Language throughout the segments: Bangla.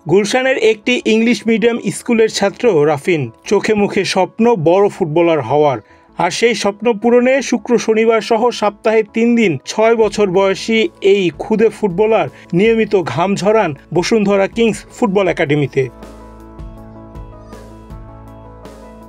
গুলশানের একটি ইংলিশ মিডিয়াম স্কুলের ছাত্র রাফিন চোখে মুখে স্বপ্ন বড় ফুটবলার হওয়ার। আর সেই স্বপ্ন পূরণে শুক্র শনিবার সহ সপ্তাহে 3 দিন 6 বছর বয়সী এই ক্ষুদে ফুটবলার নিয়মিত ঘাম ঝরান বসুন্ধরা কিংস ফুটবল একাডেমিতে।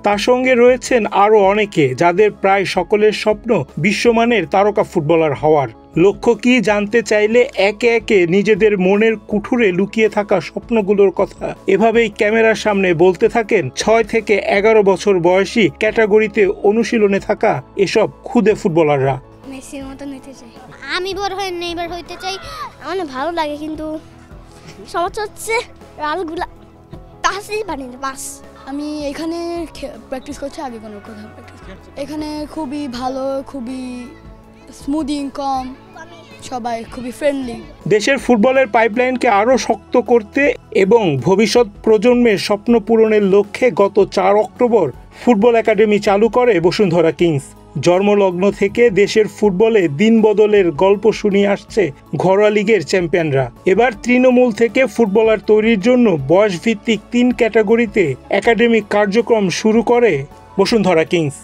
তার সঙ্গে রয়েছেন আরও অনেকে, যাদের প্রায় সকলের স্বপ্ন বিশ্বমানের তারকা ফুটবলার হওয়ার। লক্ষ্য কি জানতে চাইলে একে একে নিজেদের মনের কুঠুরে লুকিয়ে থাকা স্বপ্নগুলোর কথা এভাবেই ক্যামেরার সামনে বলতে থাকেন 6 থেকে 11 বছর বয়সী ক্যাটাগরিতে অনুশীলনে থাকা এসব ক্ষুদে ফুটবলাররা। মেসির মতন হতে চাই, আমি বড় হয়ে নেইমার হইতে চাই। আমার ভালো লাগে, কিন্তু সমস্যা হচ্ছে রালগুলা কাছেই পানি না বাস। আমি এখানে প্র্যাকটিস করছি, আগে কোনো কোথাও প্র্যাকটিস করছি। এখানে খুবই ভালো, খুবই স্মুদিং, কম, সবাই খুবই ফ্রেন্ডলি। দেশের ফুটবলের পাইপলাইনকে আরও শক্ত করতে এবং ভবিষ্যৎ প্রজন্মের স্বপ্ন পূরণের লক্ষ্যে গত 4 অক্টোবর ফুটবল একাডেমি চালু করে বসুন্ধরা কিংস। জন্মলগ্ন থেকে দেশের ফুটবলে দিন বদলের গল্প শুনিয়ে আসছে ঘরোয়া লিগের চ্যাম্পিয়নরা। এবার তৃণমূল থেকে ফুটবলার তৈরির জন্য বয়সভিত্তিক 3 ক্যাটাগরিতে একাডেমিক কার্যক্রম শুরু করে বসুন্ধরা কিংস।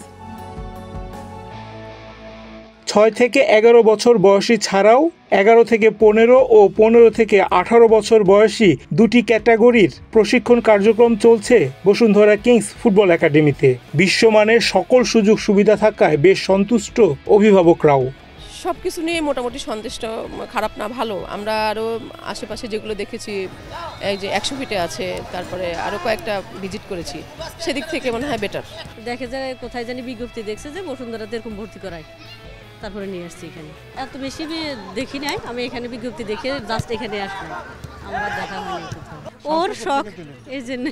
6 থেকে 11 বছর বয়সী ছাড়াও 11 থেকে 15 ও 15 থেকে 18 বছর বয়সী 2টি ক্যাটাগরির প্রশিক্ষণ কার্যক্রম চলছে বসুন্ধরা কিংস ফুটবল একাডেমিতে। বিশ্বমানের সকল সুযোগ সুবিধা থাকায় বেশ সন্তুষ্ট অভিভাবকরাও। সব কিছু নিয়ে মোটামুটি সন্তুষ্ট, খারাপ না, ভালো। আমরা আরও আশেপাশে যেগুলো দেখেছি, এই যে 100 ফিটে আছে, তারপরে আরও কয়েকটা ভিজিট করেছি, সেদিক থেকে মনে হয় বেটার। দেখে যায় কোথায় জানি বিজ্ঞপ্তি দেখছে যে বসুন্ধরাতে এরকম ভর্তি করায়, তারপরে নিয়ে আসছি এখানে। এত বেশি দেখি নাই, আমি এখানে বিজ্ঞপ্তি দেখে জাস্ট এখানে আসলাম, আমার দেখা হয়নি কোথাও। ওর শখ, এই জন্য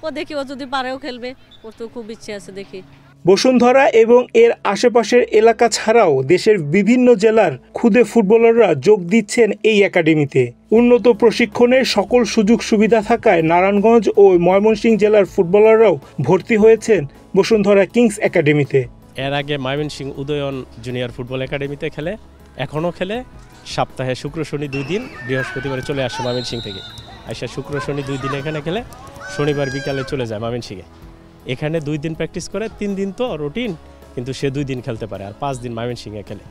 ও দেখি ও যদি পারেও খেলবে, ওর তো খুব ইচ্ছে আছে দেখি। বসুন্ধরা এবং এর আশেপাশের এলাকা ছাড়াও দেশের বিভিন্ন জেলার ক্ষুদে ফুটবলাররা যোগ দিচ্ছেন এই একাডেমিতে। উন্নত প্রশিক্ষণের সকল সুযোগ সুবিধা থাকায় নারায়ণগঞ্জ ও ময়মনসিংহ জেলার ফুটবলাররাও ভর্তি হয়েছেন বসুন্ধরা কিংস একাডেমিতে। এর আগে ময়মনসিংহ উদয়ন জুনিয়র ফুটবল একাডেমিতে খেলে, এখনও খেলে। সপ্তাহে শুক্র শনি 2 দিন, বৃহস্পতিবারে চলে আসে ময়মনসিংহ থেকে। আইসা শুক্র শনি 2 দিন এখানে খেলে, শনিবার বিকালে চলে যায় ময়মনসিংহে। এখানে 2 দিন প্র্যাকটিস করে, 3 দিন তো রুটিন, কিন্তু সে 2 দিন খেলতে পারে, আর 5 দিন ময়মনসিংহে খেলে।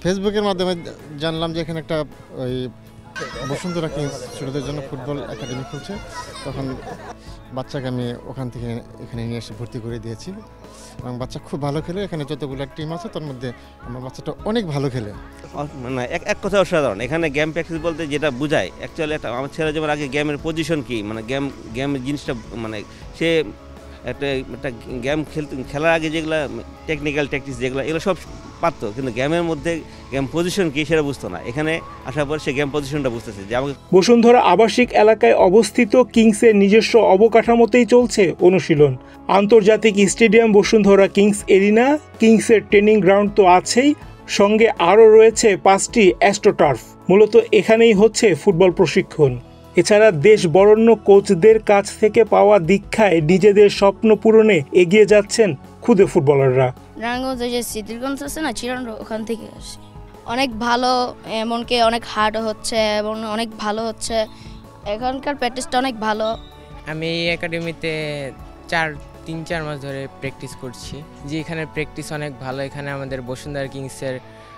ফেসবুকের মাধ্যমে জানলাম যে এখানে একটা ওই বসুন্ধরা কিংস ছোটদের জন্য ফুটবল একাডেমি খুলছে, তখন বাচ্চাকে আমি ওখান থেকে এখানে নিয়ে এসে ভর্তি করে দিয়েছি এবং বাচ্চা খুব ভালো খেলে। এখানে যতগুলো টিম আছে তার মধ্যে আমার বাচ্চাটা অনেক ভালো খেলে, মানে এক কথা অসাধারণ। এখানে গেম প্র্যাকটিস বলতে যেটা বোঝায়, অ্যাকচুয়ালি একটা আমার ছেলে যেমন আগে গেমের পজিশন কী, মানে গেমের জিনিসটা, মানে সে একটা খেলার আগে যেগুলো টেকনিক্যাল ট্যাকটিক্স যেগুলো, এগুলো সব পারতো, কিন্তু গেমের মধ্যে গেম পজিশন কী সেটা বুঝতো না। এখানে আসার পর সে গেম পজিশনটা বুঝতেছে যে আমাকে। বসুন্ধরা আবাসিক এলাকায় অবস্থিত কিংসের নিজস্ব অবকাঠামোতেই চলছে অনুশীলন। আন্তর্জাতিক স্টেডিয়াম বসুন্ধরা কিংস এরিনা, কিংসের ট্রেনিং গ্রাউন্ড তো আছেই, সঙ্গে আরও রয়েছে 5টি অ্যাস্ট্রোটার্ফ। মূলত এখানেই হচ্ছে ফুটবল প্রশিক্ষণ। এছাড়া দেশ বরেণ্য কোচদের কাছ থেকে পাওয়া দীক্ষায় নিজেদের স্বপ্ন পূরণে এগিয়ে যাচ্ছেন ক্ষুদে ফুটবলাররা। নারায়ণগঞ্জে যে সিদ্ধিরগঞ্জ আছে না, চিরান, ওখান থেকে আসি। অনেক ভালো, এমনকি অনেক হার্ড হচ্ছে এবং অনেক ভালো হচ্ছে। এখানকার প্র্যাকটিসটা অনেক ভালো। আমি এই একাডেমিতে 3-4 মাস ধরে প্র্যাকটিস করছি। যে এখানে প্র্যাকটিস অনেক ভালো। এখানে আমাদের বসুন্ধরা কিংসের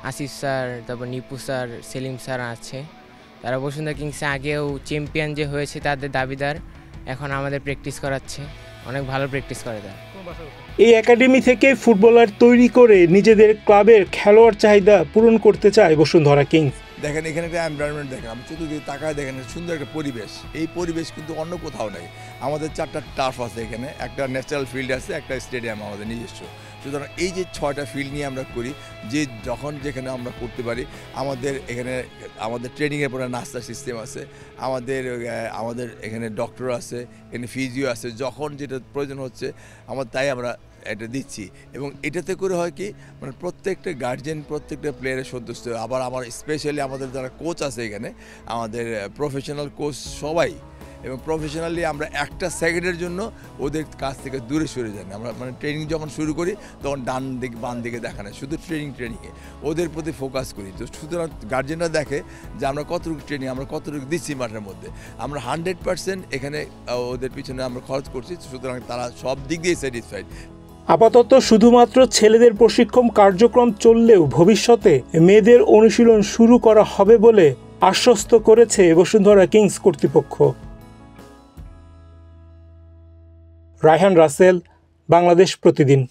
আসিফ স্যার, তারপর নিপু স্যার, সেলিম স্যার আছে। তারা বসুন্ধরা কিংসে আগেও চ্যাম্পিয়ন যে হয়েছে তাদের দাবিদার, এখন আমাদের প্র্যাকটিস করাচ্ছে, অনেক ভালো প্র্যাকটিস করে তারা। এই একাডেমি থেকে ফুটবলার তৈরি করে নিজেদের ক্লাবের খেলোয়াড় চাহিদা পূরণ করতে চায় বসুন্ধরা কিংস। দেখেন এখানে একটা এনভায়রনমেন্ট, দেখেন আমি চতুর্দিকে তাকায়, দেখেন সুন্দর একটা পরিবেশ। এই পরিবেশ কিন্তু অন্য কোথাও নেই। আমাদের 4টা টার্ফ আছে এখানে, একটা ন্যাচারাল ফিল্ড আছে, একটা স্টেডিয়াম আমাদের নিজস্ব। সুতরাং এই যে 6টা ফিল্ড নিয়ে আমরা করি, যে যখন যেখানে আমরা করতে পারি। আমাদের এখানে আমাদের ট্রেনিংয়ের পরে নাস্তার সিস্টেম আছে, আমাদের এখানে ডক্টর আছে, এখানে ফিজিও আছে। যখন যেটা প্রয়োজন হচ্ছে তাই আমরা এটা দিচ্ছি। এবং এটাতে করে হয় কি, মানে প্রত্যেকটা গার্জেন, প্রত্যেকটা প্লেয়ারের সন্তুষ্ট। আবার আমার স্পেশালি আমাদের যারা কোচ আছে এখানে, আমাদের প্রফেশনাল কোচ সবাই এবং প্রফেশনালি আমরা একটা সেকেন্ডের জন্য ওদের কাছ থেকে দূরে সরে যাই না। আমরা মানে ট্রেনিং যখন শুরু করি তখন ডান দিকে বাম দিকে দেখা না, শুধু ট্রেনিংয়ে ওদের প্রতি ফোকাস করি। তো সুতরাং গার্জেনরা দেখে যে আমরা কতটুকু ট্রেনিং আমরা কতটুকু দিচ্ছি মাঠের মধ্যে, আমরা 100% এখানে ওদের পিছনে আমরা খরচ করছি, সুতরাং তারা সব দিক দিয়ে স্যাটিসফাইড। আপাতত শুধুমাত্র ছেলেদের প্রশিক্ষণ কার্যক্রম চললেও ভবিষ্যতে মেয়েদের অনুশীলন শুরু করা হবে বলে আশ্বস্ত করেছে বসুন্ধরা কিংস কর্তৃপক্ষ। রায়হান রাসেল, বাংলাদেশ প্রতিদিন।